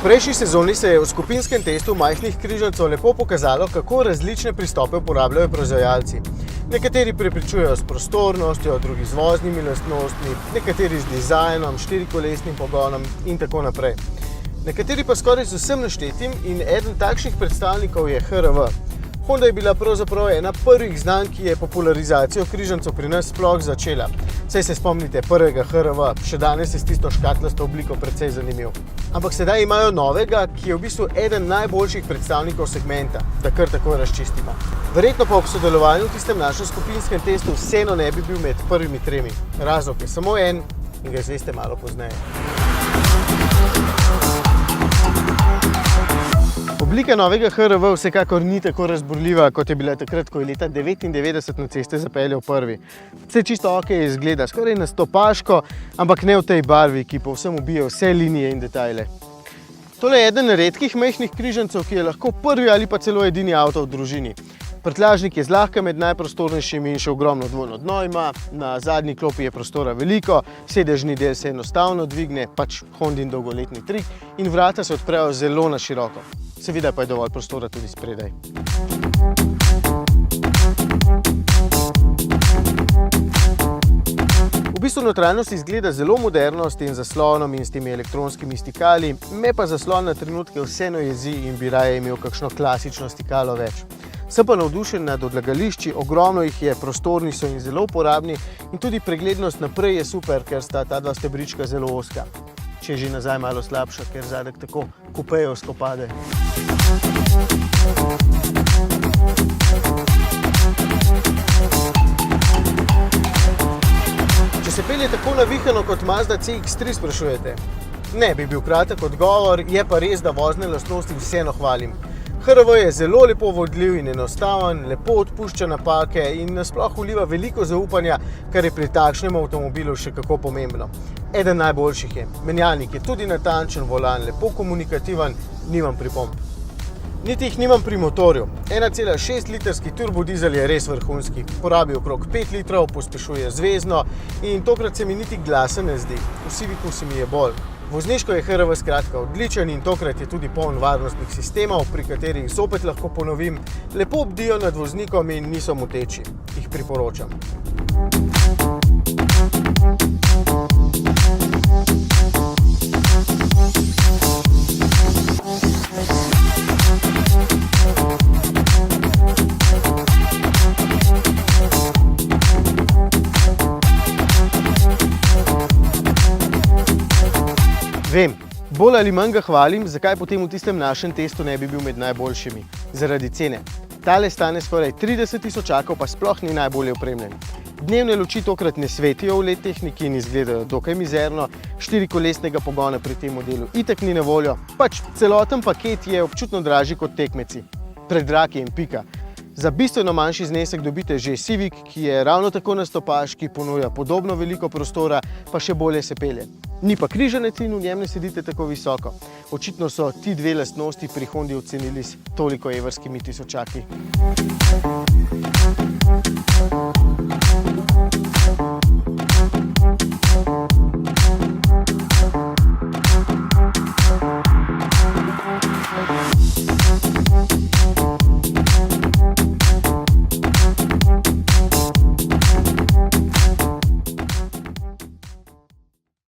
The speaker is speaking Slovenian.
prejšnji sezoni se je v skupinskem testu majhnih križancev lepo pokazalo, kako različne pristope uporabljajo proizvajalci. Nekateri prepričujejo s prostornostjo, drugi z voznimi lastnostmi, nekateri z dizajnom, štirikolesnim pogonom in tako naprej. Nekateri pa skoraj z vsem naštetim in eden takšnih predstavnikov je HRV. Honda je bila pravzaprav ena prvih znamk, ki je popularizacijo križancev pri nas sploh začela. Saj se spomnite prvega HRV, še danes je s tisto škatlasto obliko precej zanimiv. Ampak sedaj imajo novega, ki je v bistvu eden najboljših predstavnikov segmenta, da kar tako razčistimo. Verjetno pa ob sodelovanju v tistem našem skupinskem testu vseeno ne bi bil med prvimi tremi. Razlog je samo en in ga izveste malo pozneje. Oblika novega HRV vsekakor ni tako razburljiva, kot je bila takrat, ko je leta 1999 na ceste zapeljal prvi. Vse čisto okej izgleda, skoraj na stopaško, ampak ne v tej barvi, ki povsem ubije vse linije in detajle. Tole je eden redkih majhnih križancev, ki je lahko prvi ali pa celo edini avto v družini. Prtljažnik je zlahka med najprostornejšimi in še ogromno dvojno dno ima, na zadnji klopi je prostora veliko, sedežni del se enostavno dvigne, pač Hondin dolgoletni trik, in vrata se odprejo zelo na široko. Seveda pa je dovolj prostora tudi spredaj. V bistvu notranjost izgleda zelo moderno s tem zaslonom in s temi elektronskimi stikali, me pa zaslon na trenutke vseeno jezi in bi raje imel kakšno klasično stikalo več. Sem pa navdušen nad odlagališči, ogromno jih je, prostorni so in zelo uporabni in tudi preglednost naprej je super, ker sta ta dva stebrička zelo ozka. Če je že nazaj malo slabša, ker zadek tako kupejevsko pade. Če se pelje tako navihano kot Mazda CX-3, sprašujete? Ne bi bil kratek odgovor, je pa res, da vozne lastnosti vseeno hvalim. HRV je zelo lepo vodljiv in enostaven, lepo odpušča napake in nasploh vliva veliko zaupanja, kar je pri takšnem avtomobilu še kako pomembno. Eden najboljših je. Menjalnik je tudi natančen, volan lepo komunikativen, nimam pripomb. Niti jih nimam pri motorju. 1,6 litrski turbodizel je res vrhunski. Porabi okrog 5 litrov, pospešuje zvezno in tokrat se mi niti glasen ne zdi. V Civicu se mi je bolj. Vozniško je HRV skratka odličen in tokrat je tudi poln varnostnih sistemov, pri katerih zopet lahko ponovim, lepo bdijo nad voznikom in niso moteči. Jih priporočam. Vem, bolj ali manj ga hvalim, zakaj potem v tistem našem testu ne bi bil med najboljšimi. Zaradi cene. Tale stane skoraj 30 tisočakov, pa sploh ni najbolje opremljen. Dnevne luči tokrat ne svetijo v LED tehniki in izgledajo dokaj mizerno, štirikolesnega pogona pri tem modelu itak ni na voljo, pač celoten paket je občutno dražji kot tekmeci. Predrag je in pika. Za bistveno manjši znesek dobite že Civic, ki je ravno tako na stopaški, ponuja podobno veliko prostora, pa še bolje se pelje. Ni pa križanec in v njem ne sedite tako visoko. Očitno so ti dve lastnosti pri Hondi ocenili s toliko evrskimi tisočaki.